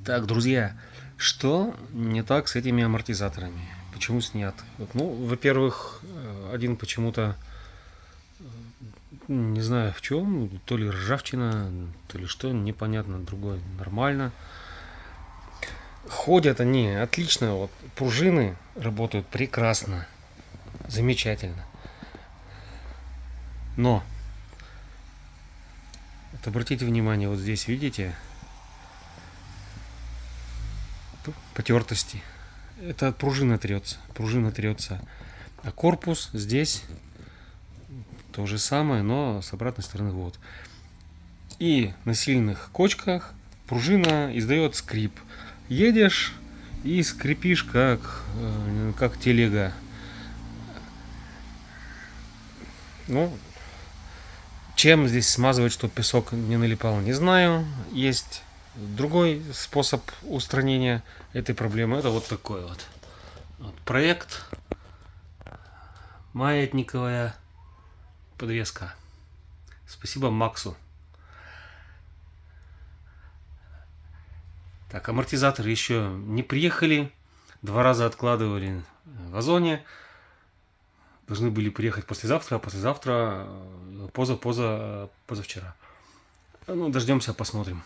Так, друзья, что не так с этими амортизаторами? Почему снят? Вот, ну, во-первых, один почему-то, не знаю в чем, то ли ржавчина, то ли что, непонятно, другой нормально. Ходят они отлично, вот пружины работают прекрасно, замечательно. Но, вот обратите внимание, вот здесь видите потертости. Это от пружина трется. А корпус здесь то же самое, но с обратной стороны вот. И на сильных кочках пружина издает скрип. Едешь и скрипишь как телега. Ну, чем здесь смазывать, чтобы песок не налипал, не знаю. Есть другой способ устранения этой проблемы. Это вот такой вот проект маятниковая подвеска. Спасибо Максу. Так, амортизаторы еще не приехали. 2 раза откладывали в Озоне. Должны были приехать послезавтра, а послезавтра позавчера. Ну, дождемся, посмотрим.